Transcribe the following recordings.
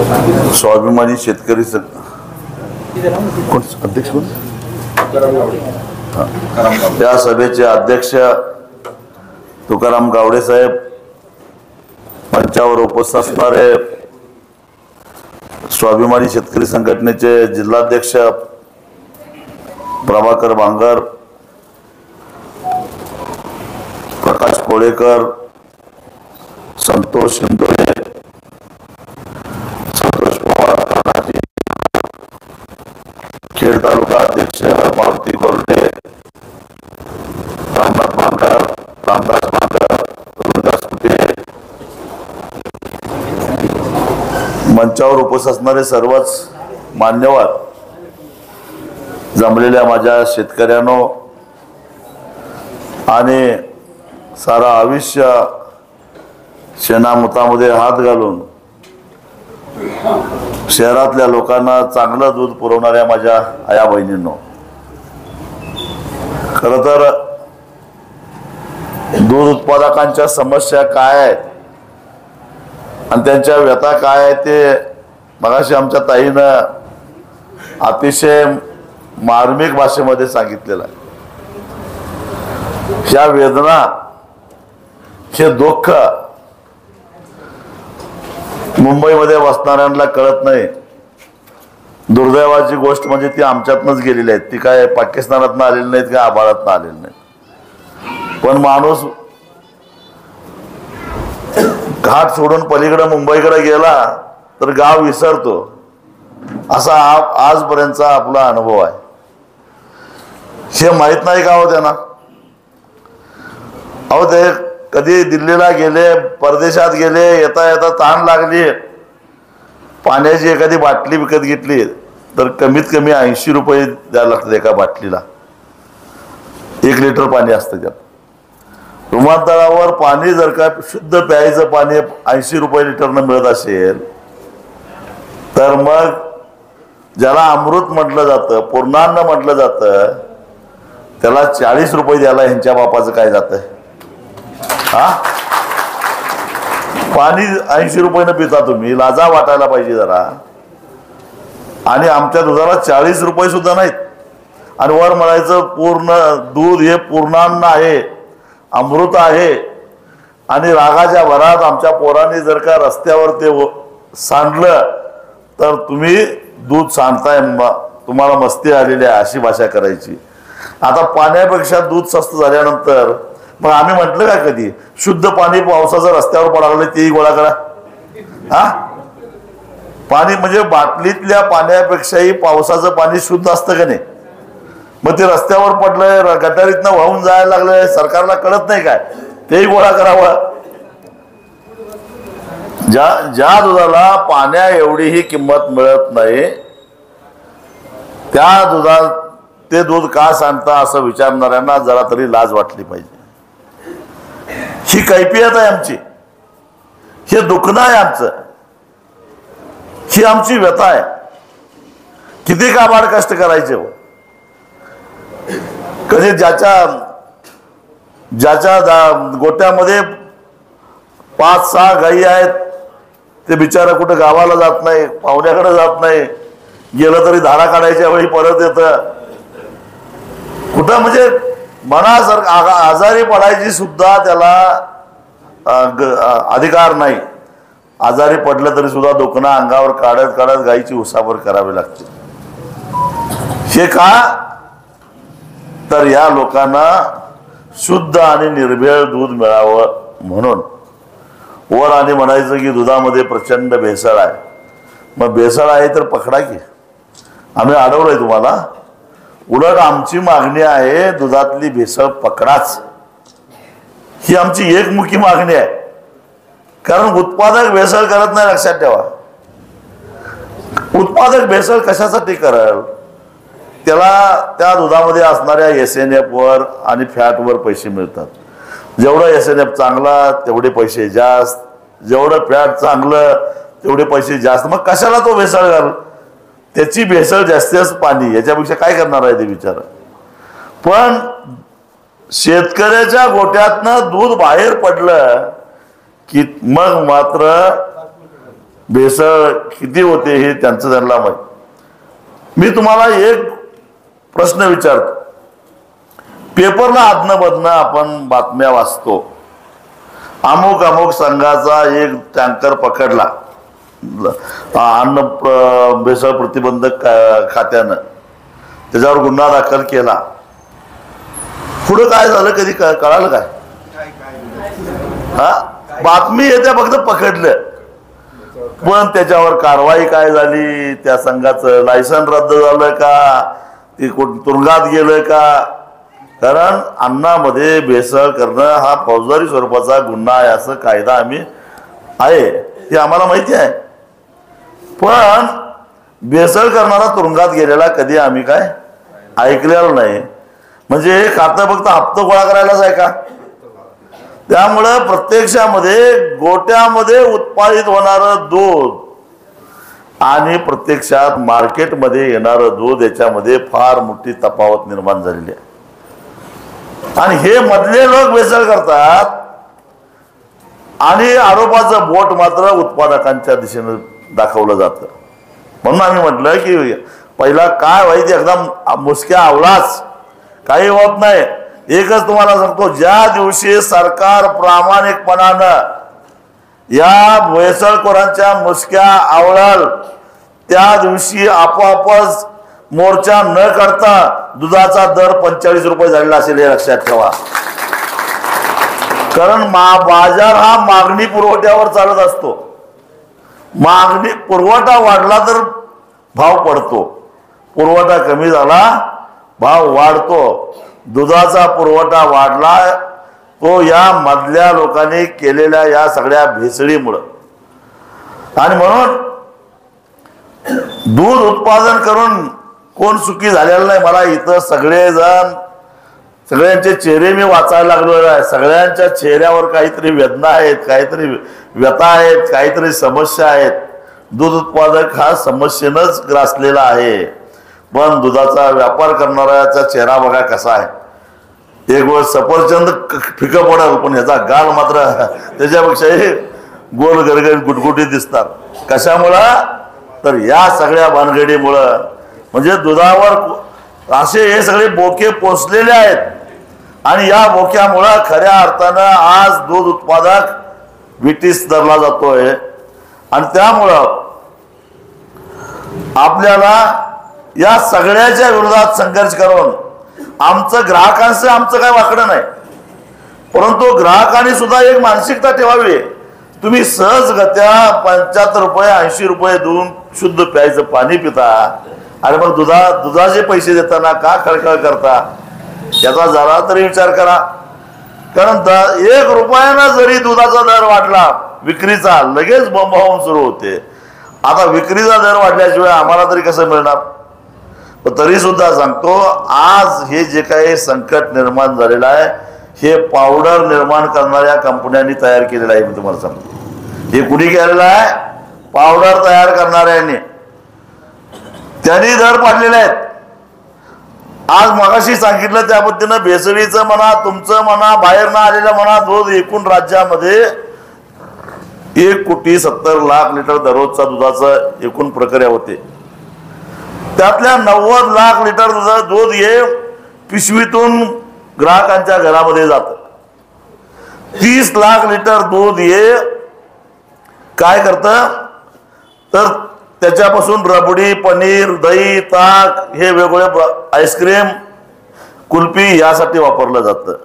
स्वाभिमानी शेतकरी कोण अध्यक्ष कोण या सभेचे अध्यक्ष तुकाराम गावडे साहेब, मंचावर उपस्थित असणारे स्वाभिमानी शेतकरी संघटनेचे जिल्हाध्यक्ष प्रभाकर बांगर, प्रकाश कोळेकर, संतोष शिंदोळे, संतोष पवार कर्णाजी, खेड तालुका अध्यक्ष मारुती कोरडे, रामनाथ बांगर, रामदास बांगर, रुदास कुटे, मंचावर उपस्थित असणारे सर्वच मान्यवर, जमलेल्या माझ्या शेतकऱ्यांनो आणि सारा आयुष्य शेणामुतामध्ये हात घालून शहरातल्या लोकांना चांगलं दूध पुरवणाऱ्या माझ्या आया बहिणींनो, खरं तर दूध उत्पादकांच्या समस्या काय आहेत आणि त्यांच्या व्यथा काय आहेत ते मगाशी आमच्या ताईनं अतिशय मार्मिक भाषेमध्ये सांगितलेलं आहे. ह्या वेदना, हे दुःख मुंबईमध्ये वसणाऱ्यांना कळत नाही. दुर्दैवाची गोष्ट म्हणजे ती आमच्यातनच गेलेली आहेत. ती काय पाकिस्तानातनं आलेली नाहीत, काय आभाळातनं आलेली नाहीत. पण माणूस घाट सोडून पलीकडे मुंबईकडे गेला तर गाव विसरतो, असा आजपर्यंतचा आपला अनुभव आहे. हे माहित नाही का हो त्यांना? अहो ते कधी दिल्लीला गेले, परदेशात गेले, येता येता ताण लागली, पाण्याची एखादी बाटली विकत घेतली तर कमीत कमी 80 रुपये द्यायला लागतात एका बाटलीला. 1 लिटर पाणी असतं त्यात. विमानतळावर पाणी जर का शुद्ध प्यायचं पाणी 80 रुपये लिटरनं मिळत असेल तर मग ज्याला अमृत म्हटलं जातं, पूर्णान्न म्हटलं जातं, त्याला 40 रुपये द्यायला ह्यांच्या बापाचं काय जातं? हा, पाणी 80 रुपयानं पिता तुम्ही, लाजा वाटायला पाहिजे जरा. आणि आमच्या दुधाला 40 रुपये सुद्धा नाहीत. आणि वर म्हणायचं पूर्ण दूध हे पूर्णान्न आहे, अमृत आहे. आणि रागाच्या भरात आमच्या पोरांनी जर का रस्त्यावर ते सांडलं तर तुम्ही दूध सांडताय, तुम्हाला मस्ती आलेली आहे, अशी भाषा करायची. आता पाण्यापेक्षा दूध स्वस्त झाल्यानंतर मग आम्ही म्हटलं का कधी शुद्ध पाणी पावसाचं रस्त्यावर पडायला तेही गोळा करा? हा, पाणी म्हणजे बाटलीतल्या पाण्यापेक्षाही पावसाचं पाणी शुद्ध असतं का नाही? मग ते रस्त्यावर पडलंय, गटारीतनं वाहून जायला लागलंय, सरकारला कळत नाही काय? तेही गोळा करावं. ज्या दुधाला पाण्या एवढीही किंमत मिळत नाही त्या दुधात ते दूध का सांगता असं विचारणाऱ्यांना जरा तरी लाज वाटली पाहिजे. ही कैफियत आहे आमची, हे दुखणं आहे आमचं, ही आमची व्यथा आहे. किती काबाड कष्ट करायचे हो. कधी ज्याच्या गोट्यामध्ये 5-6 गायी आहेत ते बिचारा कुठं गावाला जात नाही, पाहुण्याकडे जात नाही, गेलं तरी धारा काढायच्या वेळी परत येतं. कुठं म्हणजे मनासारखं आजारी पडायची सुद्धा त्याला अधिकार नाही. आजारी पडलं तरी सुद्धा दुखणं अंगावर काढत काढत गायीची उसाबर करावी लागते. हे का? तर या लोकांना शुद्ध आणि निर्भेळ दूध मिळावं म्हणून. वर आणि म्हणायचं की दुधामध्ये प्रचंड भेसळ आहे. मग भेसळ आहे तर पकडा की, आम्ही अडवलंय तुम्हाला. उलट आमची मागणी आहे दुधातली भेसळ पकडाच, ही आमची एकमुखी मागणी आहे. कारण उत्पादक भेसळ करत नाही, लक्षात ठेवा. उत्पादक भेसळ कशासाठी करेल? त्याला त्या दुधामध्ये असणाऱ्या SNF वर आणि फॅटवर पैसे मिळतात. जेवढं SNF चांगला तेवढे पैसे जास्त, जेवढं फॅट चांगलं तेवढे पैसे जास्त. मग कशाला तो भेसळ घाल? त्याची भेसळ जास्तीच पाणी, याच्यापेक्षा काय करणार आहे ते विचार. पण शेतकऱ्याच्या गोट्यातनं दूध बाहेर पडलं की मग मात्र भेसळ किती होते हे त्यांचं त्यांना माहित. मी तुम्हाला एक प्रश्न विचारतो. पेपरला आदनं आपण बातम्या वाचतो, अमुक अमुक संघाचा एक टँकर पकडला अन्न भेसळ प्रतिबंधक खात्यानं, त्याच्यावर गुन्हा दाखल केला. पुढं काय झालं कधी कळालं काय? हा, बातमी येते फक्त पकडलं, पण त्याच्यावर कारवाई काय झाली? त्या संघाचं लायसन रद्द झालं का? ती तुरुंगात गेलं का? कारण अन्नामध्ये भेसळ करणं हा फौजदारी स्वरूपाचा गुन्हा आहे असं कायदा आहे हे आम्हाला माहिती आहे. पण भेसळ करणारा तुरुंगात गेलेला कधी आम्ही काय ऐकलेलं नाही. म्हणजे हे खातं फक्त हप्ता गोळा करायलाच आहे का? त्यामुळं प्रत्यक्षामध्ये गोट्यामध्ये उत्पादित होणारं दूध आणि प्रत्यक्षात मार्केटमध्ये येणारं दूध याच्यामध्ये फार मोठी तफावत निर्माण झालेली आहे. आणि हे मधले लोक भेसळ करतात आणि आरोपाचं बोट मात्र उत्पादकांच्या दिशेने दाखवलं जातं. म्हणून आम्ही म्हटलं की पहिला काय व्हायचं, एकदम मुसक्या आवलाच काही होत नाही. एकच तुम्हाला सांगतो, ज्या दिवशी सरकार प्रामाणिकपणानं या भेसळखोरांच्या मुसक्या आवळल त्या दिवशी आपोआपच मोर्चा न करता दुधाचा दर 45 रुपये झालेला असेल हे लक्षात ठेवा. कारण बाजार हा मागणी पुरवठ्यावर चालत असतो. पुरवठा वाढला तर भाव पडतो, पुरवठा कमी झाला भाव वाढतो. दुधाचा पुरवठा वाढला तो या मधल्या लोकांनी केलेल्या या सगळ्या भेसळीमुळं. आणि म्हणून दूध उत्पादन करून कोण सुखी झालेलं नाही. मला इथं सगळ्यांचे चेहरे मी वाचायला लागलो आहे. सगळ्यांच्या चेहऱ्यावर काहीतरी वेदना आहेत, काहीतरी व्यथा आहेत, काहीतरी समस्या आहेत. दूध उत्पादक हा समस्येनंच ग्रासलेला आहे. पण दुधाचा व्यापार करणाऱ्याचा चेहरा बघा कसा आहे. एक वेळ सफरचंद फिकं पडेल पण ह्याचा गाल मात्र त्याच्यापेक्षाही गोल गरगरीत गुटगुटीत दिसतात. कशामुळं? तर या सगळ्या भानगडीमुळं. म्हणजे दुधावर असे हे सगळे बोके पोचलेले आहेत आणि या बोक्यामुळं खऱ्या अर्थानं आज दूध उत्पादक विटीस धरला जातोय. आणि त्यामुळं आपल्याला या सगळ्याच्या विरोधात संघर्ष करून आमचं काय वाकडं नाही, परंतु ग्राहकांनी सुद्धा एक मानसिकता ठेवावी. तुम्ही सहजगत्या 75 रुपये 80 रुपये देऊन शुद्ध प्यायचं पाणी पिता आणि मग दुधाचे पैसे देताना का खळखळ करता याचा जरा तरी विचार करा. कारण 1 रुपयानं जरी दुधाचा दर वाढला विक्रीचा लगेच बंबावून सुरू होते. आता विक्रीचा दर वाढल्याशिवाय आम्हाला तरी कसं मिळणार? तरी सुद्धा सांगतो, आज हे जे काही संकट निर्माण झालेलं आहे हे पावडर निर्माण करणाऱ्या कंपन्यांनी तयार केलेलं आहे. मी तुम्हाला सांगतो, हे कुणी केलेलं आहे? पावडर तयार करणाऱ्यांनी. त्यांनी दर पाडलेले आहेत. आज मगाशी सांगितलं त्या पद्धतीनं भेसळीचं म्हणा, तुमचं म्हणा, बाहेर ना आलेलं म्हणा, दूध एकूण राज्यामध्ये 1,70,00,000 लिटर दररोजचा दुधाचं एकूण प्रक्रिया होते. त्यातल्या 90 लाख लिटर दूध हे पिशवीतून ग्राहकांच्या घरामध्ये जातं. 30 लाख लिटर दूध हे काय करतं तर त्याच्यापासून रबडी, पनीर, दही, ताक हे वेगवेगळे आईस्क्रीम, कुल्फी यासाठी वापरलं जातं.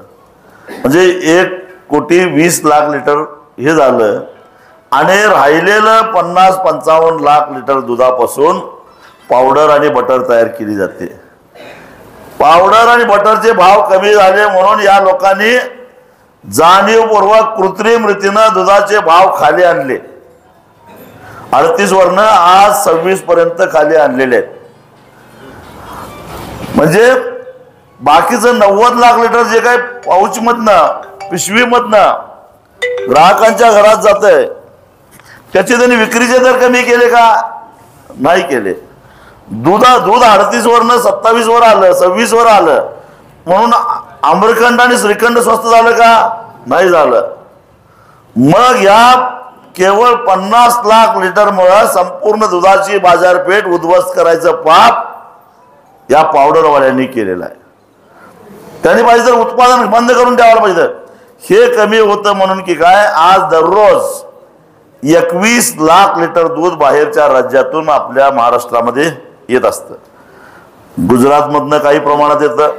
म्हणजे 1,20,00,000 लिटर हे झालं. आणि राहिलेलं 50-55 लाख लिटर दुधापासून पावडर आणि बटर तयार केली जाते. पावडर आणि बटरचे भाव कमी झाले म्हणून या लोकांनी जाणीवपूर्वक कृत्रिम रीतीनं दुधाचे भाव खाली आणले. 38 वरनं आज 26 पर्यंत खाली आणलेले आहेत. म्हणजे बाकीचं 90 लाख लिटर जे काही पाऊच मधनं पिशवीमधनं ग्राहकांच्या घरात जातंय त्याचे त्यांनी विक्रीचे दर कमी केले का? नाही केले. दूध 38 वरनं 27 वर आलं, 26 वर आलं म्हणून आम्रखंड आणि श्रीखंड स्वस्त झालं का? नाही झालं. मग या केवळ 50 लाख लिटरमुळे संपूर्ण दुधाची बाजारपेठ उद्ध्वस्त करायचं पाप या पावडरवाल्यांनी केलेलं आहे. त्यांनी पाहिजे तर उत्पादन बंद करून ठेवायला पाहिजे. हे कमी होतं म्हणून की काय, आज दररोज 21 लाख लिटर दूध बाहेरच्या राज्यातून आपल्या महाराष्ट्रामध्ये येत असतं. गुजरातमधनं काही प्रमाणात येतं,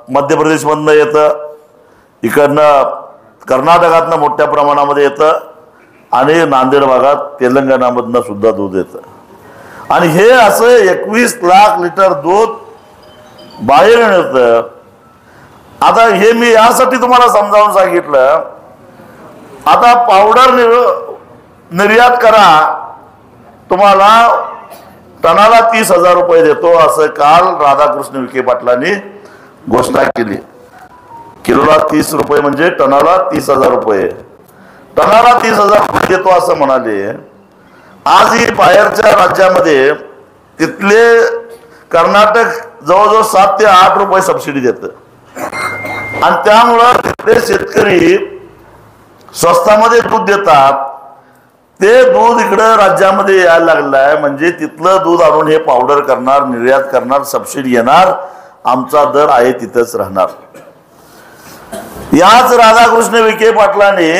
मध्य प्रदेशमधनं येतं, इकडनं कर्नाटकातनं मोठ्या प्रमाणामध्ये येतं आणि नांदेड भागात तेलंगणामधनं सुद्धा दूध येतं. आणि हे असं 21 लाख लिटर दूध बाहेर येतं. आता हे मी यासाठी तुम्हाला समजावून सांगितलं. आता पावडर निर्यात करा, तुम्हाला टनाला 30,000 रुपये देतो असं काल राधाकृष्ण विखे पाटलांनी घोषणा केली. किलोला 30 रुपये म्हणजे टनाला 30,000 रुपये, टनाला 30,000 रुपये देतो असं म्हणाले. आजही बाहेरच्या राज्यामध्ये तिथले कर्नाटक जवळजवळ 7 ते 8 रुपये सबसिडी देतं आणि त्यामुळं तिथले शेतकरी स्वस्तामध्ये दूध देतात. ते दूध इकडं राज्यामध्ये यायला लागलं आहे. म्हणजे तिथलं दूध आणून हे पावडर करणार, निर्यात करणार, सबसिडी येणार, आमचा दर आहे तिथंच राहणार. याच राधाकृष्ण विखे पाटलांनी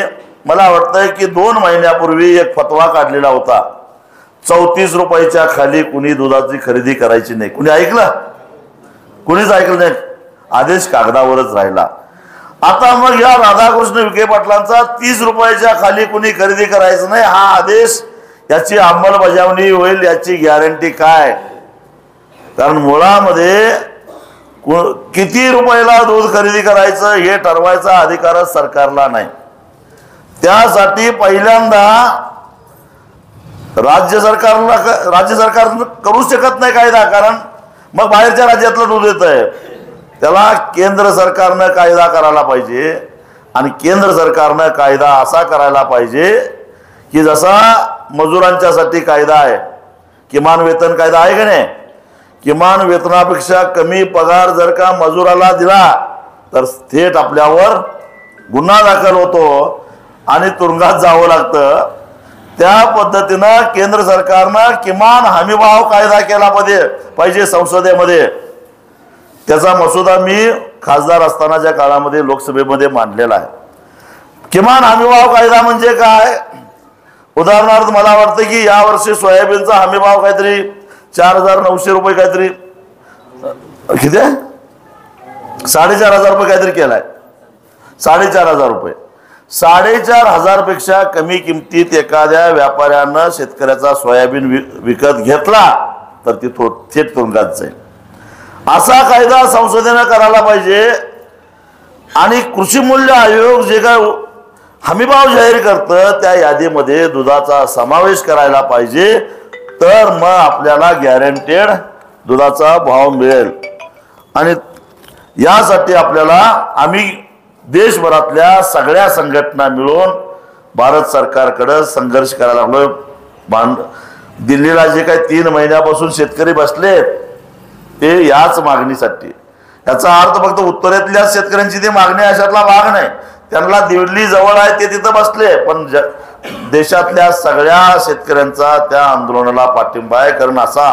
मला वाटतंय की 2 महिन्यापूर्वी एक फतवा काढलेला होता. 34 रुपयाच्या खाली कुणी दुधाची खरेदी करायची नाही. कुणी ऐकलं? कुणीच ऐकलं नाही. आदेश कागदावरच राहिला. आता मग या राधाकृष्ण विखे पाटलांचा 30 रुपयाच्या खाली कुणी खरेदी करायचं नाही हा आदेश, याची अंमलबजावणी होईल याची गॅरंटी काय? कारण मुळामध्ये किती रुपयाला दूध खरेदी करायचं हे ठरवायचा अधिकार सरकारला नाही. त्यासाठी पहिल्यांदा राज्य सरकार करू शकत नाही कायदा, कारण मग बाहेरच्या राज्यातलं दूध येत आहे. त्याला केंद्र सरकारनं कायदा करायला पाहिजे आणि केंद्र सरकारनं कायदा असा करायला पाहिजे की जसा मजुरांच्यासाठी कायदा आहे, किमान वेतन कायदा आहे का नाही, किमान वेतनापेक्षा कमी पगार जर का मजुराला दिला तर थेट आपल्यावर गुन्हा दाखल होतो आणि तुरुंगात जावं लागतं. त्या पद्धतीनं केंद्र सरकारनं किमान हमीभाव कायदा केला पाहिजे संसदेमध्ये. त्याचा मसुदा मी खासदार असतानाच्या काळामध्ये लोकसभेमध्ये मांडलेला आहे. किमान हमीभाव कायदा म्हणजे काय? उदाहरणार्थ मला वाटतं की यावर्षी सोयाबीनचा हमीभाव काहीतरी 4,900 रुपये काहीतरी, किती आहे, 4,500 रुपये काहीतरी केलाय. 4,500 रुपये, 4,500 पेक्षा कमी किमतीत एखाद्या व्यापाऱ्यानं शेतकऱ्याचा सोयाबीन विकत घेतला तर ती थेट तुरुंगात जाईल. असा कायदा संसदेनं करायला पाहिजे. आणि कृषी मूल्य आयोग जे काय हमीभाव जाहीर करतं त्या यादीमध्ये दुधाचा समावेश करायला पाहिजे. तर मग आपल्याला गॅरंटेड दुधाचा भाव मिळेल. आणि यासाठी आम्ही देशभरातल्या सगळ्या संघटना मिळून भारत सरकारकडे संघर्ष करायला लागलोय. दिल्लीला जे काही 3 महिन्यापासून शेतकरी बसले ते याच मागणीसाठी. याचा अर्थ फक्त उत्तरेतल्या शेतकऱ्यांची ती मागणी अशातला भाग नाही. त्यांना दिल्ली जवळ आहे ते तिथं बसले, पण देशातल्या सगळ्या शेतकऱ्यांचा त्या आंदोलनाला पाठिंबा आहे. कारण असा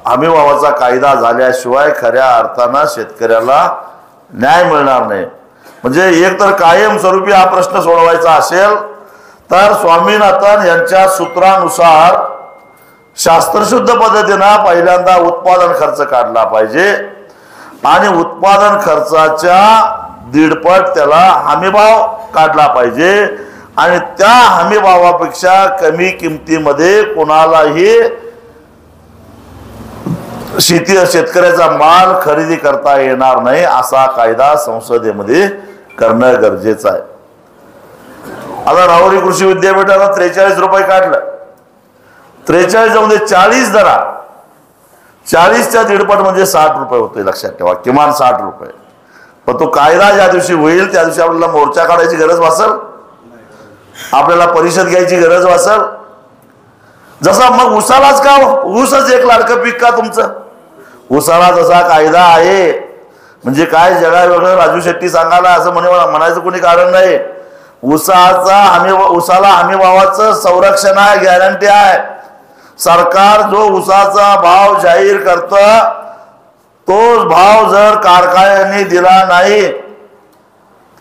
हमीभावाचा कायदा झाल्याशिवाय खऱ्या अर्थानं शेतकऱ्याला न्याय मिळणार नाही. म्हणजे एक तर कायमस्वरूपी हा प्रश्न सोडवायचा असेल तर स्वामीनाथन यांच्या सूत्रानुसार शास्त्रशुद्ध पद्धतीनं पहिल्यांदा उत्पादन खर्च काढला पाहिजे आणि उत्पादन खर्चाच्या 1.5 त्याला हमीभाव काढला पाहिजे. आणि त्या हमीभावापेक्षा कमी किमतीमध्ये कोणालाही शेतकऱ्याचा माल खरेदी करता येणार नाही असा कायदा संसदेमध्ये करणं गरजेचं आहे. आता राहुरी कृषी विद्यापीठाला 43 रुपये काढलं, 43 जाऊन 40 धरा, 40च्या 1.5 म्हणजे 60 रुपये होते. लक्षात ठेवा, किमान 60 रुपये. पण तो कायदा ज्या दिवशी होईल त्या दिवशी आपल्याला मोर्चा काढायची गरज वासेल, आपल्याला परिषद घ्यायची गरज वासेल. जसा मग उसालाच का, ऊसच एक लाडकं पीक का तुमचं? उसाला जसा कायदा आहे म्हणजे काय जगा वेगळं राजू शेट्टी सांगायला असं म्हणायचं कोणी कारण नाही. उसाला हमी भावाचं संरक्षण आहे, गॅरंटी आहे। सरकार जो उसाचा भाव जाहीर करतं तो भाव जर कारखान्याने दिला नाही,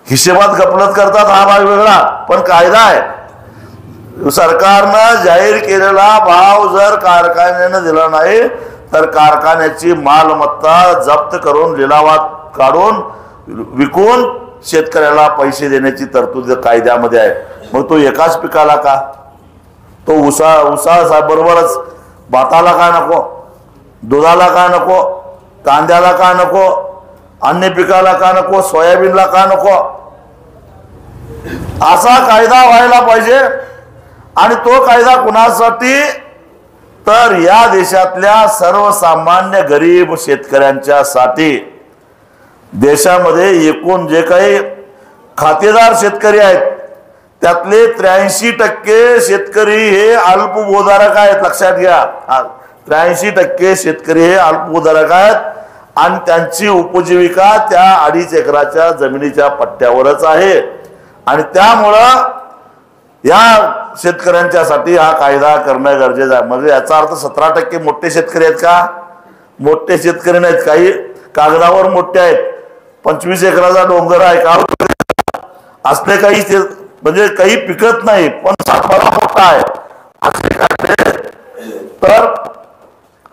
हिशेबात गफलत करतात हा भाग वेगळा, पण कायदा आहे। सरकारनं जाहीर केलेला भाव जर कारखान्याने दिला नाही तर कारखान्याची मालमत्ता जप्त करून लिलावात काढून विकून शेतकऱ्याला पैसे देण्याची तरतूद कायद्यामध्ये आहे। मग तो एकाच पिकाला का? तो उसा बरोबरच भाताला का नको, दुधाला का नको, कांद्याला का नको, अन्य पिकाला का नको, सोयाबीनला का नको? असा कायदा व्हायला पाहिजे। आणि तो कायदा कुणासाठी? तर या देशातल्या सर्वसामान्य गरीब शेतकऱ्यांच्या साठी। देशामध्ये एकूण जे काही खातेदार शेतकरी आहेत त्यातले 83% शेतकरी हे अल्पभूधारक आहेत, लक्षात घ्या। 83% शेतकरी हे अल्पभूधारक आहेत आणि त्यांची उपजीविका त्या 2.5 एकराच्या जमिनीच्या पट्ट्यावरच आहे। आणि त्यामुळं या शेतकऱ्यांच्यासाठी हा कायदा करणं गरजेचं आहे। म्हणजे याचा अर्थ 17% मोठे शेतकरी आहेत का? मोठे शेतकरी नाहीत, काही कागदावर मोठे आहेत। 25 एकराचा डोंगर आहे का असले काही म्हणजे काही पिकत नाही पण सातबारा मोठा आहे असले काढले तर,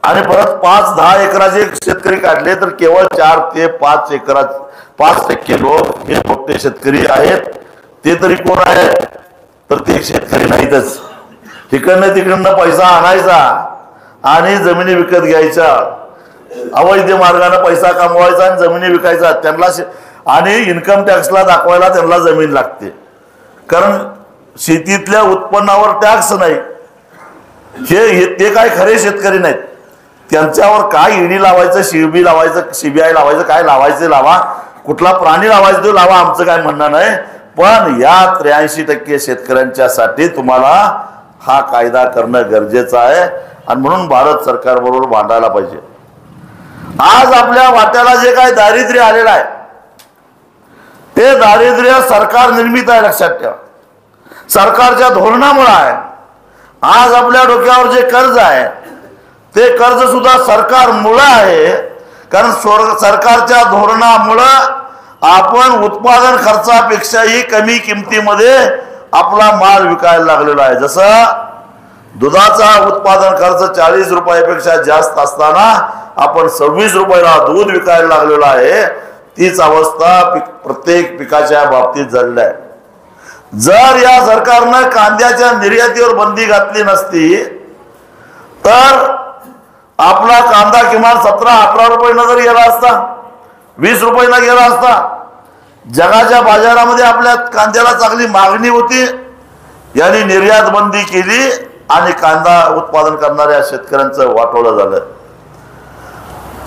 आणि परत 5-10 एकराचे शेतकरी काढले तर केवळ 4 ते 5 एकरात 5% लोक हे मोठे शेतकरी आहेत। ते तरी कोण आहे? तर ते शेतकरी नाहीतच। तिकडनं पैसा आणायचा आणि जमिनी विकत घ्यायच्या, अवैध मार्गाने पैसा कमवायचा आणि जमिनी विकायचा त्यांना, आणि इन्कम टॅक्सला दाखवायला त्यांना जमीन लागते, कारण शेतीतल्या उत्पन्नावर टॅक्स नाही। ते काय खरे शेतकरी नाहीत, त्यांच्यावर काय ईडी लावायचं, शिबी लावायचं, सीबीआय लावायचं, काय लावायचं लावा, कुठला प्राणी लावायचं तो लावा, आमचं काय म्हणणं नाही। पण या 83% शेतकऱ्यांच्यासाठी तुम्हाला हा कायदा करणं गरजेचं आहे आणि म्हणून भारत सरकार बरोबर भांडायला पाहिजे। आज आपल्या वाट्याला जे काही दारिद्र्य आलेलं आहे ते दारिद्र्य सरकार निर्मित आहे, लक्षात ठेवा। सरकारच्या धोरणामुळे आहे। आज आपल्या डोक्यावर जे कर्ज आहे ते कर्ज सुद्धा सरकारमुळे आहे, कारण सरकारच्या धोरणामुळे आपण उत्पादन खर्चापेक्षाही कमी किमतीमध्ये आपला माल विकायला लागलेला आहे। जसं दुधाचा उत्पादन खर्च 40 रुपयापेक्षा जास्त असताना आपण 26 रुपयाला दूध विकायला लागलेलो आहे। तीच अवस्था प्रत्येक पिकाच्या बाबतीत झालेली आहे। जर या सरकारनं कांद्याच्या निर्यातीवर बंदी घातली नसती तर आपला कांदा किमान 17-18 रुपयाला जर गेला असता, 20 रुपयाला गेला असता। जगाच्या बाजारामध्ये आपल्या कांद्याला चांगली मागणी होती, यांनी निर्यात बंदी केली आणि कांदा उत्पादन करणाऱ्या शेतकऱ्यांचं वाटोळं झालं।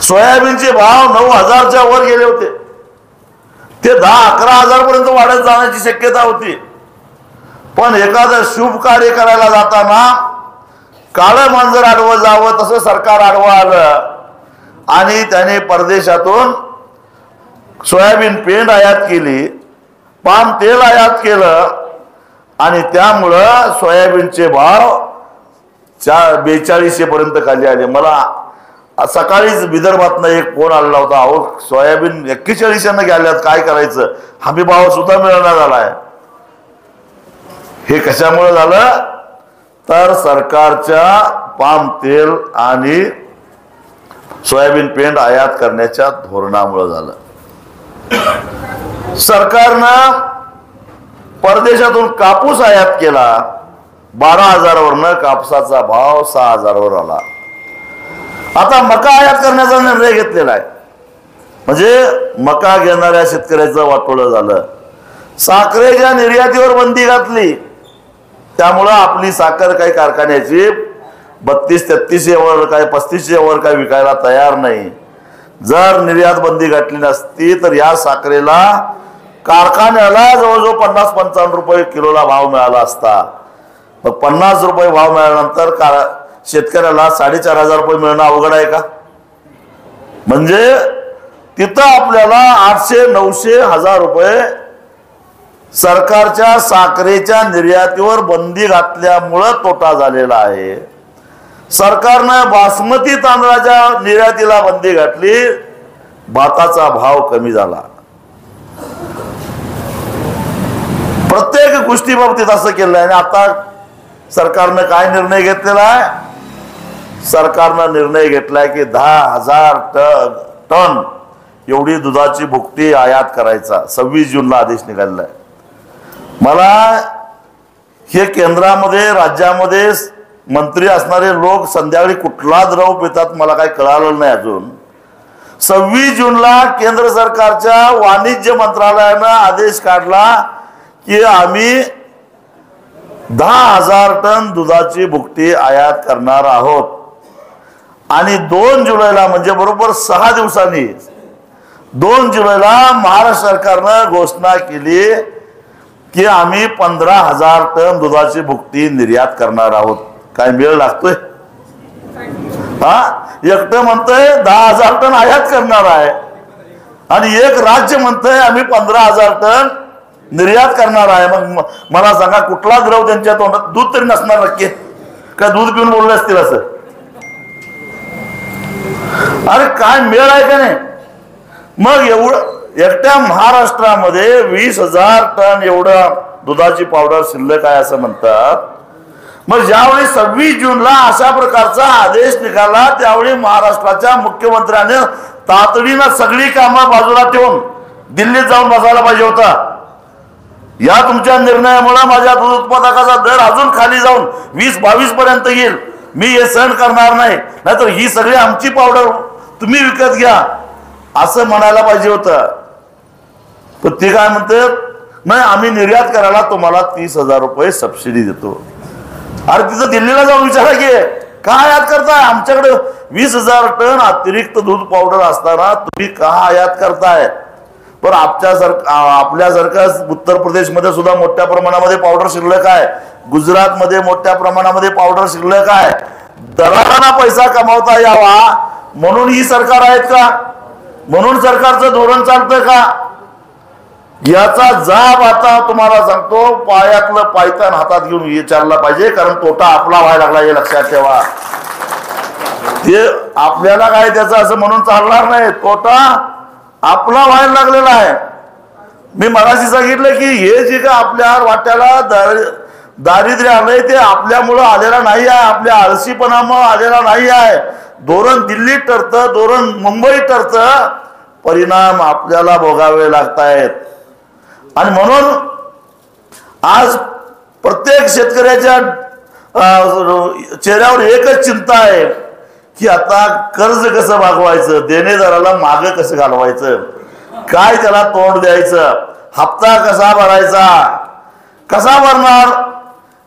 सोयाबीनचे भाव 9,000च्या वर गेले होते, ते 10-11,000 पर्यंत वाढत जाण्याची शक्यता होती। पण एखादं शुभ कार्य करायला जाताना काळं मांजर आडवं जावं तसं सरकार आडवं आलं आणि त्याने परदेशातून सोयाबीन पेंड आयात केली, पाम तेल आयात केलं आणि त्यामुळं सोयाबीनचे भाव 4200 पर्यंत खाली आले। मला सकाळीच विदर्भातनं एक फोन आलेला होता, अहो सोयाबीन 41 गेल्यात, काय करायचं, हमी भाव सुद्धा मिळणार झालाय। हे कशामुळे झालं? तर सरकारच्या पाम तेल आणि सोयाबीन पेंड आयात करण्याच्या धोरणामुळे झालं। सरकारनं परदेशातून कापूस आयात केला, 12,000 वरनं कापसाचा भाव 6,000 वर आला। आता मका आयात करण्याचा निर्णय घेतलेला आहे, म्हणजे मका घेणाऱ्या शेतकऱ्याचं वाटोळं झालं। साखरेच्या निर्यातीवर बंदी घातली, त्यामुळं आपली साखर काही कारखान्याची 32-33 वर काय 35 वर काय विकायला तयार नाही। जर निर्यात बंदी घातली नसती तर या साखरेला कारखान्याला जवळजवळ 50-55 रुपये किलोला भाव मिळाला असता। मग 50 रुपये भाव मिळाल्यानंतर शेतकऱ्याला 4,500 रुपये मिळणं अवघड आहे का? म्हणजे तिथं आपल्याला 800, 900, 1000 रुपये सरकारच्या साखरेच्या निर्यातीवर बंदी घातल्यामुळे तोटा झालेला आहे। सरकारनं बासमती तांदळाच्या निर्यातीला बंदी घातली, भाताचा भाव कमी झाला। प्रत्येक गोष्टी बाबतीत असं केलं आहे। आणि आता सरकारनं काय निर्णय घेतलेला आहे? सरकारनं निर्णय घेतलाय की 10,000 टन एवढी दुधाची भुकटी आयात करायचा 26 जूनला आदेश निघालेला आहे। मला हे केंद्रामध्ये राज्यामध्ये मंत्री असणारे लोक संध्याकाळी कुठला द्रव पितात मला काही कळालं नाही अजून। 26 जूनला केंद्र सरकारच्या वाणिज्य मंत्रालयानं आदेश काढला की आम्ही 10,000 टन दुधाची भुकटी आयात करणार आहोत। आणि 2 जुलैला म्हणजे बरोबर 6 दिवसांनी 2 जुलैला महाराष्ट्र सरकारनं घोषणा केली की आम्ही 15,000 टन दुधाची भुकटी निर्यात करणार आहोत। काय मेळ लागतोय? एकटं म्हणतंय 10,000 टन आयात करणार आहे आणि एक राज्य म्हणतंय आम्ही 15,000 टन निर्यात करणार आहे। मग मला सांगा कुठला द्रव त्यांच्या तोंडात? दूध तरी नसणार नक्की? काय दूध पिऊन बोलले असतील असं? अरे काय मेळ आहे का नाही? मग एवढं एकट्या महाराष्ट्रामध्ये 20,000 टन एवढं दुधाची पावडर शिल्लक आहे असं म्हणतात। मग ज्यावेळी 26 जूनला अशा प्रकारचा आदेश निघाला त्यावेळी महाराष्ट्राच्या मुख्यमंत्र्याने तातडीनं सगळी कामं बाजूला ठेवून दिल्लीत जाऊन बसायला पाहिजे होता। या तुमच्या निर्णयामुळे माझ्या दूध उत्पादकाचा दर अजून खाली जाऊन 20-22 पर्यंत येईल। मी हे सहन करणार नाही, नाहीतर ही सगळी आमची पावडर तुम्ही विकत घ्या असं म्हणायला पाहिजे होतं। पण ते काय म्हणतात? नाही आम्ही निर्यात करायला तुम्हाला 30,000 रुपये सबसिडी देतो। अरे तिथं दिल्लीला जाऊन विचारा की काय आयात करताय? आमच्याकडे 20,000 टन अतिरिक्त दूध पावडर असताना तुम्ही का आयात करताय? पण आपल्यासारखं उत्तर प्रदेशमध्ये सुद्धा मोठ्या प्रमाणामध्ये पावडर शिल्लक आहे, गुजरातमध्ये मोठ्या प्रमाणामध्ये पावडर शिल्लक आहे। दलालांना पैसा कमावता यावा म्हणून ही सरकार आहेत का? म्हणून सरकारचं धोरण चालतंय का? याचा जाब आता तुम्हाला सांगतो पायातलं पायतान हातात घेऊन विचारला पाहिजे, कारण तोटा आपला व्हायला लागला हे लक्षात ठेवा। ते आपल्याला काय त्याचं असं म्हणून चालणार नाही, तोटा आपला व्हायला लागलेला आहे। मी मगाशी सांगितलं की हे जे का आपल्या वाट्याला दारिद्र्य आलंय ते आपल्यामुळं आलेला नाही आहे, आपल्या आळशीपणामुळे आलेला नाही आहे। धोरण दिल्लीत ठरतं, धोरण मुंबईत ठरतं, परिणाम आपल्याला भोगावे लागतायत। आणि म्हणून आज प्रत्येक शेतकऱ्याच्या चेहऱ्यावर एकच चिंता आहे की आता कर्ज कसं भागवायचं, देणेदाराला मागे कसं घालवायचं, काय त्याला तोंड द्यायचं, हप्ता कसा भरायचा, कसा भरणार?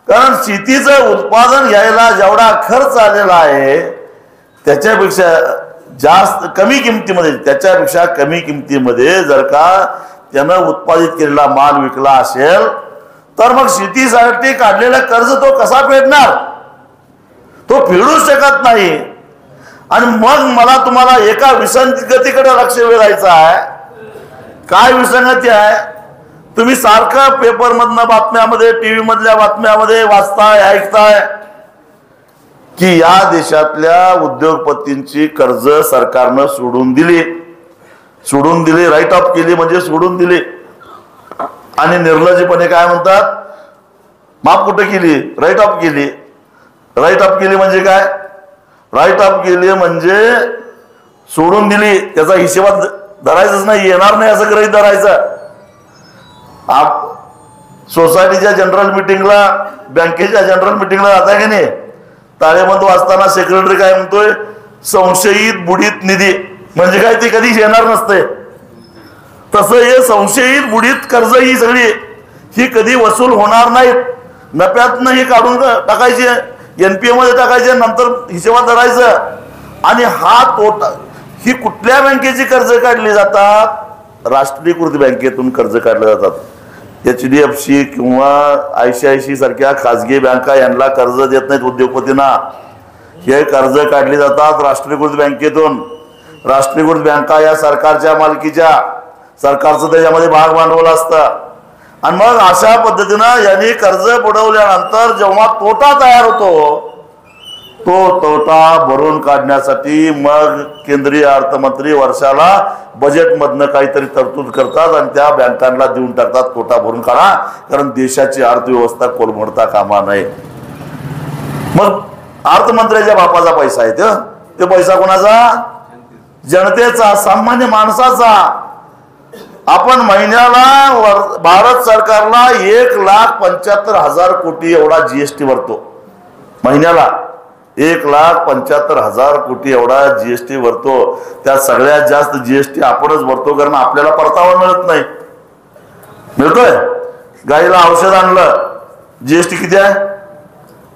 कारण शेतीचं उत्पादन घ्यायला जेवढा खर्च आलेला आहे त्याच्यापेक्षा जास्त कमी किमतीमध्ये, त्याच्यापेक्षा कमी किमतीमध्ये जर का त्यानं उत्पादित केलेला माल विकला असेल तर मग शेतीसाठी काढलेला कर्ज तो कसा फेडणार? तो फेडू शकत नाही। आणि मग मला तुम्हाला एका विसंगतीकडे लक्ष वेधायचं आहे। काय विसंगती आहे? तुम्ही सारखं पेपर मधनं बातम्यामध्ये, टीव्ही मधल्या बातम्यामध्ये वाचताय, ऐकताय की या देशातल्या उद्योगपतींची कर्ज सरकारनं सोडून दिली, राईट ऑफ केली, म्हणजे सोडून दिली। आणि निर्लज्जपणे काय म्हणतात? माफ कुठे केली? राईट ऑफ केली। राईट ऑफ केली म्हणजे काय? राईट ऑफ केली म्हणजे सोडून दिली, त्याचा हिशेबात धरायचंच नाही, येणार नाही असं गृहीत धरायचं। सोसायटीच्या जनरल मिटिंगला, बँकेच्या जनरल मिटिंगला जाताय की नाही, ताळेबंद वाचताना सेक्रेटरी काय म्हणतोय? संशयित बुडीत निधी, म्हणजे काय ते कधीच येणार नसते। तसं हे संशयित बुडीत कर्ज ही सगळी ही कधी वसूल होणार नाहीत। नफ्यातनं ही काढून टाकायचे, NPA मध्ये टाकायचे, नंतर हिशेबात धरायचं। आणि हा तोटा, ही कुठल्या बँकेची कर्ज काढली जातात? राष्ट्रीयकृत बँकेतून कर्ज काढले जातात। HDFC किंवा ICICI सारख्या खाजगी बँका यांना कर्ज देत नाहीत उद्योगपतींना, हे कर्ज काढली जातात राष्ट्रीयकृत बँकेतून। राष्ट्रीयकृत बँका या सरकारच्या मालकीच्या, सरकारचं त्याच्यामध्ये भाग भांडवल असतं आणि मग अशा पद्धतीनं यांनी कर्ज बुडवल्यानंतर जेव्हा तोटा तयार होतो तो तोटा भरून काढण्यासाठी मग केंद्रीय अर्थमंत्री वर्षाला बजेटमधनं काहीतरी तरतूद करतात आणि त्या बँकांना देऊन टाकतात, तोटा भरून काढा, कारण देशाची अर्थव्यवस्था कोलमडता कामा नये. मग अर्थमंत्र्याच्या बापाचा पैसा आहे ते पैसा कोणाचा? जनतेचा, सामान्य माणसाचा. आपण महिन्याला भारत सरकारला 1,75,000 कोटी एवढा जीएसटी भरतो. महिन्याला 1,75,000 कोटी एवढा जीएसटी भरतो. त्यात सगळ्यात जास्त जीएसटी आपणच भरतो, कारण आपल्याला परतावा मिळत नाही. मिळतोय? गाईला औषध आणलं, जीएसटी किती आहे?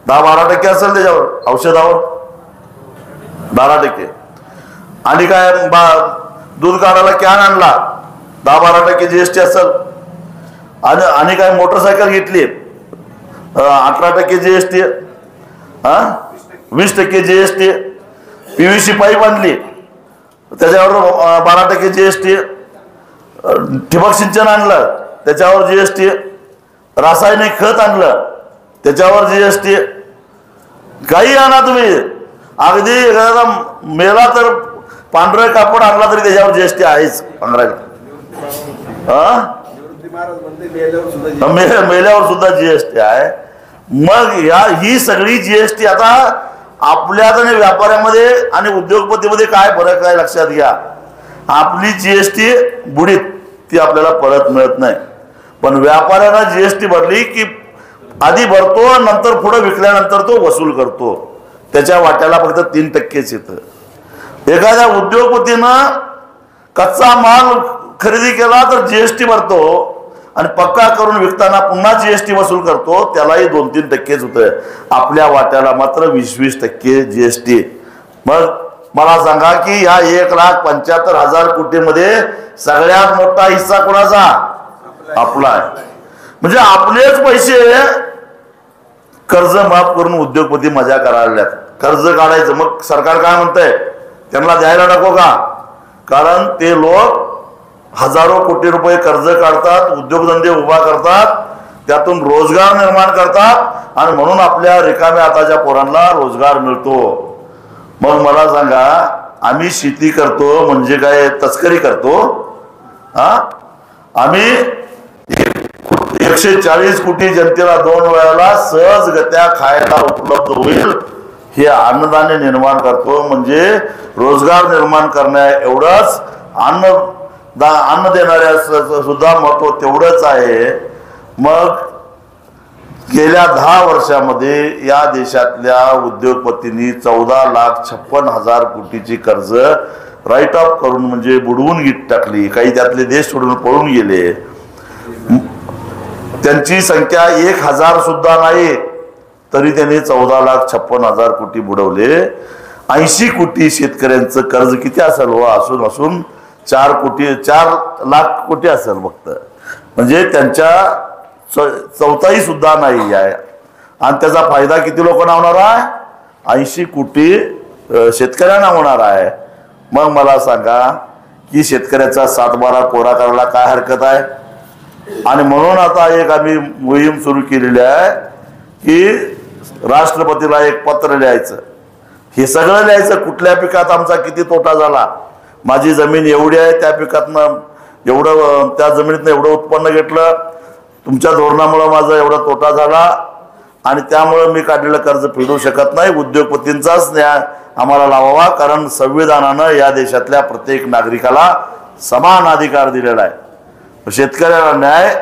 10-12% असेल त्याच्यावर, औषधावर 12%. आणि काय दूध काढायला कॅन आणला, 10-12% जीएसटी असेल. आणि काय मोटरसायकल घेतली, 18% जीएसटी, 20% जीएसटी. पीव्हीसी पाईप आणली, त्याच्यावर 12% जीएसटी. ठिबक सिंचन आणलं, त्याच्यावर जीएसटी. रासायनिक खत आणलं, त्याच्यावर जीएसटी. काही आणा तुम्ही, अगदी एखादा मेला तर पांढरं कापड आणला तरी त्याच्यावर जीएसटी आहेच. पांढरा मेल्यावर सुद्धा जीएसटी आहे. मग ही सगळी जीएसटी आता आपल्यात आणि व्यापाऱ्यामध्ये आणि उद्योगपतीमध्ये काय फरक आहे लक्षात घ्या. आपली जीएसटी बुडीत, ती आपल्याला परत मिळत नाही. पण व्यापाऱ्यानं जीएसटी भरली की आधी भरतो, नंतर पुढे विकल्यानंतर तो वसूल करतो. त्याच्या वाट्याला फक्त 3%च येतं. एखाद्या उद्योगपतीनं कच्चा माल खरेदी केला तर जीएसटी भरतो आणि पक्का करून विकताना पुन्हा जीएसटी वसूल करतो, त्यालाही 2-3%च होतं. आपल्या वाट्याला मात्र 20-20% जीएसटी. मग मला सांगा की या 1,75,000 कोटीमध्ये सगळ्यात मोठा हिस्सा कोणाचा? आपला आहे. म्हणजे आपलेच पैसे कर्ज माफ करून उद्योगपती मजा करायला कर्ज काढायचं. मग सरकार काय म्हणतंय, त्यांना द्यायला नको का? कारण ते लोक हजारो कोटी रुपये कर्ज काढतात, उद्योगधंदे उभा करतात, त्यातून रोजगार निर्माण करतात आणि म्हणून आपल्या रिकाम्या हाताच्या पोरांना रोजगार मिळतो. मग मला सांगा, आम्ही शेती करतो म्हणजे काय तस्करी करतो? आम्ही 140 कोटी जनतेला 2 वेळाला सहजगत्या खायला उपलब्ध होईल हे अन्नधान्य निर्माण करतो. म्हणजे रोजगार निर्माण करण्या एवढंच अन्न देणाऱ्या सुद्धा महत्व तेवढंच आहे. मग गेल्या 10 वर्षामध्ये या देशातल्या उद्योगपतींनी 14,56,000 कोटीची कर्ज राईट ऑफ करून म्हणजे बुडवून टाकली. काही त्यातले देश सोडून पळून गेले. त्यांची संख्या 1,000 सुद्धा नाही, तरी त्यांनी 14,56,000 कोटी बुडवले. 80 कोटी शेतकऱ्यांचं कर्ज किती असेल हो? असून 4 लाख कोटी असेल फक्त. म्हणजे त्यांच्या चौथाई सुद्धा नाही आहे. आणि त्याचा फायदा किती लोकांना होणार आहे? 80 कोटी शेतकऱ्यांना होणार आहे. मग मला सांगा की शेतकऱ्याचा 7-12 कोरा करायला काय हरकत आहे? आणि म्हणून आता एक आम्ही मोहीम सुरू केलेली आहे की राष्ट्रपतीला एक पत्र लिहायचं. हे सगळं लिहायचं, कुठल्या पिकात आमचा किती तोटा झाला, माझी जमीन एवढी आहे, त्या पिकातनं एवढं, त्या जमिनीतनं एवढं उत्पन्न घेतलं, तुमच्या धोरणामुळे माझा एवढा तोटा झाला आणि त्यामुळे मी काढलेलं कर्ज फेडू शकत नाही. उद्योगपतींचाच न्याय आम्हाला लावावा, कारण संविधानानं या देशातल्या प्रत्येक नागरिकाला समान अधिकार दिलेला आहे. शेतकऱ्याला न्याय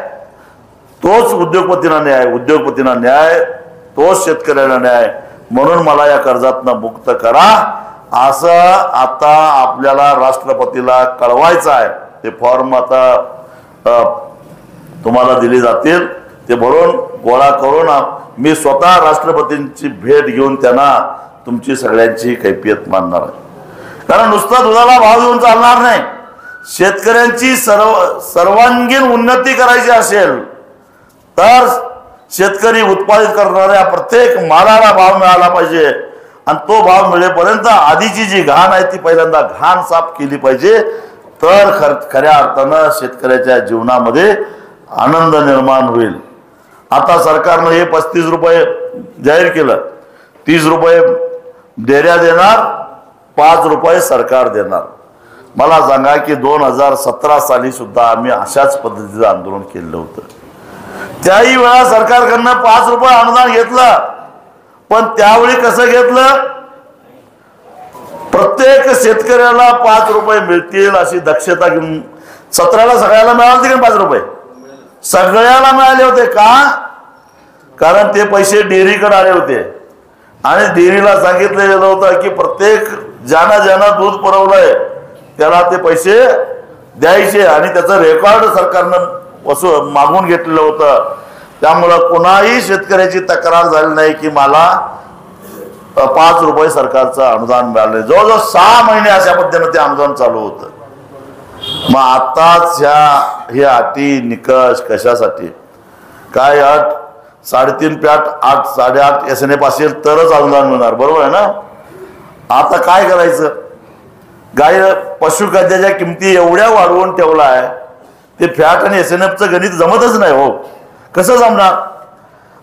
तोच उद्योगपतींना न्याय, उद्योगपतींना न्याय तोच शेतकऱ्याला न्याय. म्हणून मला या कर्जातनं मुक्त करा असं आता आपल्याला राष्ट्रपतीला कळवायचं आहे. ते फॉर्म आता तुम्हाला दिले जातील, ते भरून गोळा करून मी स्वतः राष्ट्रपतींची भेट घेऊन त्यांना तुमची सगळ्यांची कैफियत मानणार आहे. कारण नुसतं दुधाला भाव देऊन चालणार नाही. शेतकऱ्यांची सर्वांगीण उन्नती करायची असेल तर शेतकरी उत्पादित करणाऱ्या प्रत्येक मालाला भाव मिळाला पाहिजे. आणि तो भाव मिळेपर्यंत आधीची जी घाण आहे ती पहिल्यांदा घाण साफ केली पाहिजे. तर खऱ्या अर्थानं शेतकऱ्याच्या जीवनामध्ये आनंद निर्माण होईल. आता सरकारनं हे 35 रुपये जाहीर केलं, 30 रुपये डेऱ्या देणार, 5 रुपये सरकार देणार. मला सांगा की 2017 साली सुद्धा आम्ही अशाच पद्धतीचं आंदोलन केलं होतं. त्याही वेळा सरकारकडनं 5 रुपये अनुदान घेतलं, पण त्यावेळी कसं घेतलं, प्रत्येक शेतकऱ्याला 5 रुपये मिळतील अशी दक्षता घेऊन 17ला सगळ्याला मिळाले की 5 रुपये सगळ्याला मिळाले होते. का? कारण ते पैसे डेअरीकडे आले होते आणि डेअरीला सांगितलं गेलं होतं की प्रत्येक ज्यानं दूध पुरवलंय त्याला ते पैसे द्यायचे आणि त्याचं रेकॉर्ड सरकारनं मागून घेतलेलं होतं. त्यामुळं कोणाही शेतकऱ्याची तक्रार झाली नाही की मला 5 रुपये सरकारचं अनुदान मिळालं. जवळजवळ 6 महिने अशा पद्धतीनं ते अनुदान चालू होतं. मग आताच हे अटी निकष कशासाठी? काय अट? 3.5 पॅट 8 8.5 SNF असेल तरच अनुदान मिळणार, बरोबर आहे ना? आता काय करायचं? पशुखाद्याच्या किमती एवढ्या वाढवून ठेवला आहे, ते फॅट आणि SNFचं गणित जमतच नाही हो. कसं जमणार?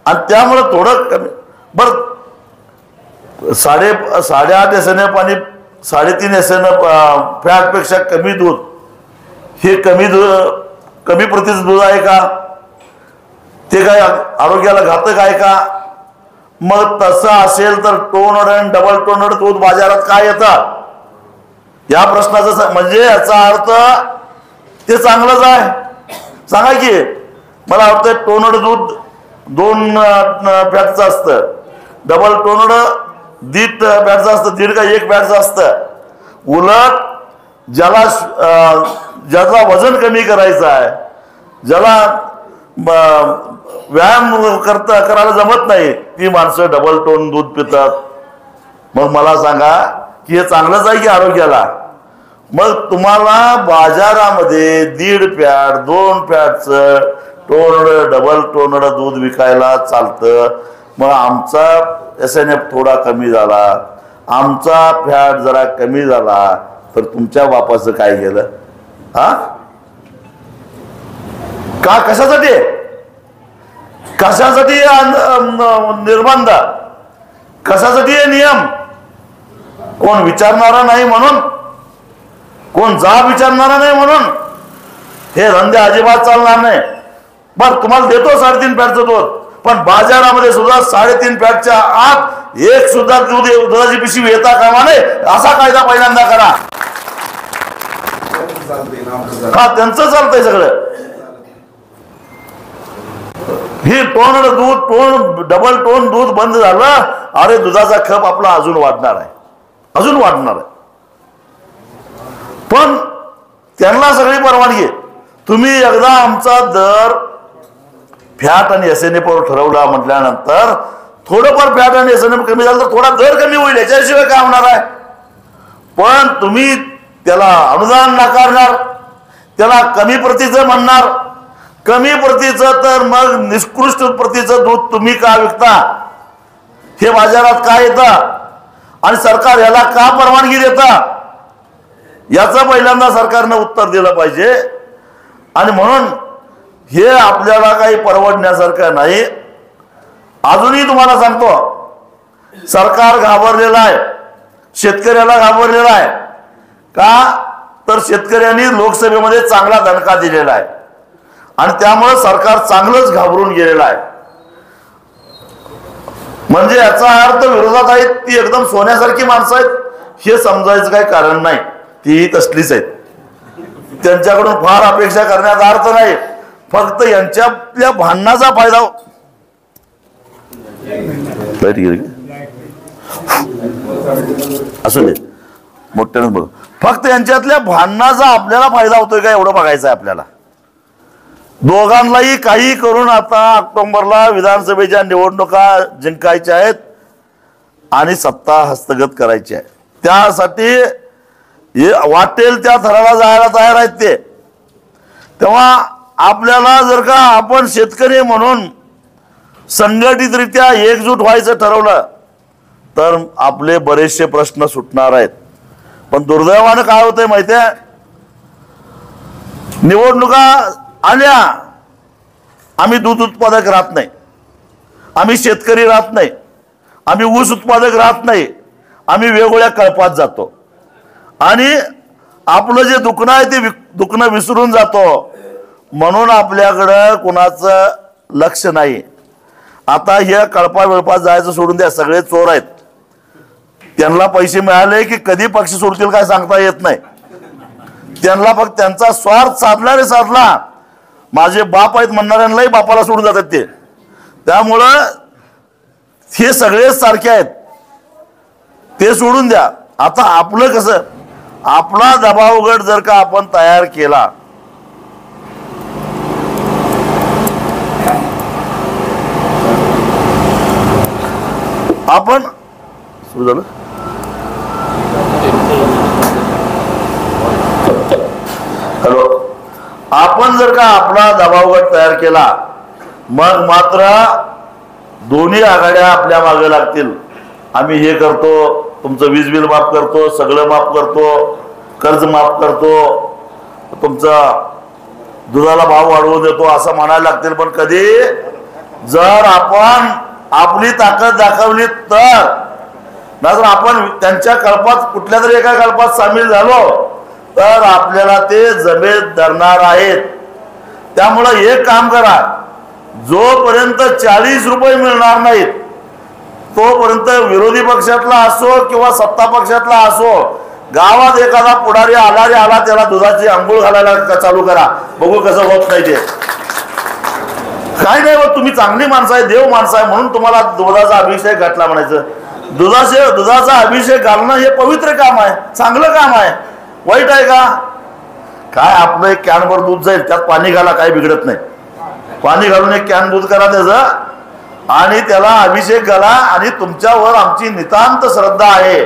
आणि त्यामुळे थोडं कमी, बरं 8.5 SNF आणि 3.5 SNF फॅटपेक्षा कमी दूध, हे कमी प्रतीचं दूध आहे का? ते काय आरोग्याला घातक आहे का? मग तसं असेल तर टोनड आणि डबल टोनड दूध बाजारात काय येतात? या प्रश्नाचं म्हणजे याचा अर्थ ते चांगलंच आहे. सांगा की, मला वाटतं टोनड दूध 2 फॅटचं असतं, डबल टोनड 1.5 फॅटचं असतं, 1.5 का 1 फॅटचं असतं. उलट ज्याचा वजन कमी करायचं आहे, ज्याला व्यायाम करायला जमत नाही, ती माणसं डबल टोन दूध पितात. मग मला सांगा की हे चांगलंच आहे की आरोग्याला? मग तुम्हाला बाजारामध्ये 1.5 फॅट 2 फॅटचं टोनड डबल टोनड दूध विकायला चालतं. मग आमचा SNF थोडा कमी झाला, आमचा फॅट जरा कमी झाला, तर तुमच्या बापाचं काय गेलं? हा का? कशासाठी निर्बंध? कशासाठी हे नियम? कोण विचारणारा नाही म्हणून, कोण जाब विचारणारा नाही म्हणून हे धंदे अजिबात चालणार नाही. बर, तुम्हाला देतो 3.5 फॅटचं दूध, पण बाजारामध्ये सुद्धा 3.5 फॅटच्या आत एक सुद्धा दुधाची पिशवी येता कामा नये, असा कायदा पहिल्यांदा करा. हा, त्यांचं चालतंय सगळं. ही टोन दूध डबल टोन दूध बंद झालं, अरे दुधाचा खप आपला अजून वाढणार आहे, अजून वाढणार आहे. पण त्यांना सगळी परवानगी. तुम्ही एकदा आमचा दर फॅट आणि SNF वर ठरवला म्हटल्यानंतर थोडंफार फॅट आणि SNF कमी झालं तर थोडा दर कमी होईल, याच्याशिवाय काय होणार आहे? पण तुम्ही त्याला अनुदान नाकारणार, त्याला कमी प्रतीचं म्हणणार. कमी प्रतीचं तर मग निकृष्ट प्रतीचं दूध तुम्ही का विकता? हे बाजारात का येतं आणि सरकार याला का परवानगी देतं? याचं पहिल्यांदा सरकारनं उत्तर दिलं पाहिजे. आणि म्हणून हे आपल्याला काही परवडण्यासारखं नाही. अजूनही तुम्हाला सांगतो, सरकार घाबरलेलं आहे, शेतकऱ्याला घाबरलेला आहे. का? तर शेतकऱ्यांनी लोकसभेमध्ये चांगला दणका दिलेला आहे आणि त्यामुळे सरकार चांगलंच घाबरून गेलेलं आहे. म्हणजे याचा अर्थ विरोधात आहेत ती एकदम सोन्यासारखी माणसं आहेत हे समजायचं काही कारण नाही. ती तसलीच आहेत, त्यांच्याकडून फार अपेक्षा करण्याचा अर्थ नाही. फक्त यांच्यातल्या भांडणाचा फायदा असू दे, मोठ्यानं बघ. फक्त यांच्यातल्या भांडणाचा आपल्याला फायदा होतोय का एवढं बघायचं आहे आपल्याला. दोघांनाही काही करून आता ऑक्टोबरला विधानसभेच्या निवडणुका जिंकायच्या आहेत आणि सत्ता हस्तगत करायची आहे. त्यासाठी वाटेल त्या थराला जायला तयार आहेत ते. तेव्हा आपल्याला जर का आपण शेतकरी म्हणून संघटितरित्या एकजूट व्हायचं ठरवलं तर आपले बरेचसे प्रश्न सुटणार आहेत. पण दुर्दैवानं काय होतंय माहितीये, निवडणुका आल्या आम्ही दूध उत्पादक राहत नाही, आम्ही शेतकरी राहत नाही, आम्ही ऊस उत्पादक राहत नाही, आम्ही वेगवेगळ्या कळपात जातो आणि आपलं जे दुखणं आहे ते दुखणं विसरून जातो, म्हणून आपल्याकडं कुणाचं लक्ष नाही. आता हे कळपा वेळपात जायचं सोडून द्या, सगळे चोर आहेत. त्यांना पैसे मिळाले की कधी पक्ष सोडतील काय सांगता येत नाही. त्यांना फक्त त्यांचा स्वार्थ साधला रे साधला. माझे बाप आहेत म्हणणाऱ्यांनाही बापाला सोडून जातात ते. त्यामुळं हे सगळेच सारखे आहेत, ते सोडून द्या. आता आपलं कसं, आपला दबाव गट जर का आपण तयार केला, आपण सुरू झालं हॅलो, आपण जर का आपला दबाव गट तयार केला, मग मात्र दोन्ही आघाड्या आपल्या मागे लागतील. आम्ही हे करतो, तुमचं वीज बिल माफ करतो, सगळं माफ करतो, कर्ज माफ करतो, तुमचा दुधाला भाव वाढवून देतो असं म्हणायला लागतील. पण कधी जर आपण आपली ताकद दाखवली तर, नाहीतर आपण त्यांच्या कल्पात कुठल्या तरी एका कल्पात सामील झालो तर आपल्याला ते जमेत धरणार आहेत. त्यामुळं एक काम करा, जोपर्यंत 40 रुपये मिळणार नाहीत तोपर्यंत विरोधी पक्षातला असो किंवा सत्ता पक्षातला असो, गावात एखादा पुढारी आला त्याला दुधाची आंघोळ घालायला चालू करा, बघू कसं होत नाही ते. काय नाही होत, तुम्ही चांगली माणसं आहे, देव माणसं आहे म्हणून तुम्हाला दुधाचा अभिषेक घातला म्हणायचं. दुधाचा अभिषेक घालणं हे पवित्र काम आहे, चांगलं काम आहे, वाईट आहे का? काय आपलं एक कॅनभर दूध जाईल, त्यात पाणी घाला, काय बिघडत नाही. पाणी घालून एक कॅन दूध करा त्याचं आणि त्याला अभिषेक घाला. आणि तुमच्यावर आमची नितांत श्रद्धा आहे,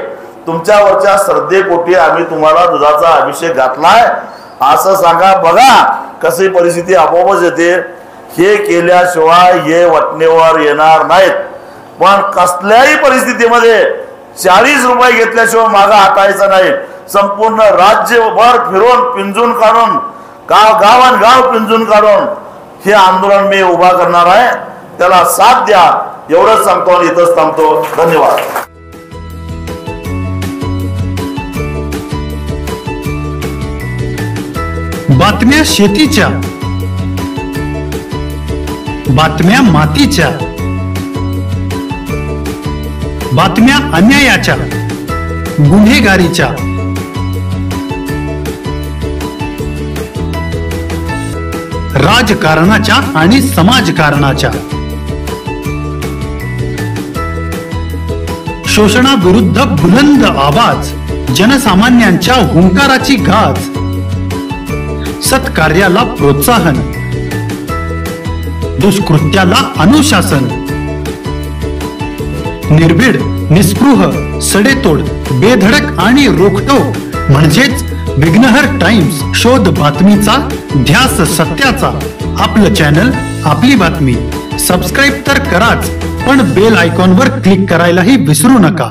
तुमच्यावरच्या श्रद्धेपोटी आम्ही तुम्हाला दुधाचा अभिषेक घातलाय असं सांगा. बघा कशी परिस्थिती आपोआपच येते. हे केल्याशिवाय हे वटणीवर येणार नाहीत. पण कसल्याही परिस्थितीमध्ये 40 रुपये घेतल्याशिवाय मागं हटायचं नाही. संपूर्ण राज्यभर फिरून पिंजून काढून, गाव पिंजून काढून हे आंदोलन मी उभा करणार आहे. त्याला साथ द्या एवढंच सांगतो आणि इथंच थांबतो. धन्यवाद. बातम्या शेतीच्या, बातम्या मातीच्या, बातम्या अन्यायाच्या, गुन्हेगारीच्या, राजकारणाच्या आणि समाजकारणाच्या, शोषणाविरुद्ध बुलंद आवाज, जनसामान्यांच्या हुंकाराची गाज, सत्कार्याला प्रोत्साहन, दुष्कृत्याला अनुशासन, निर्भीड, निस्पृह, सडेतोड, बेधडक आणि रोखटोक म्हणजेच विघ्नहर टाइम्स. शोध बातमीचा, ध्यास सत्याचा. आपलं चॅनल, आपली बातमी. सबस्क्राईब तर कराच, पण बेल आयकॉनवर क्लिक करायलाही विसरू नका.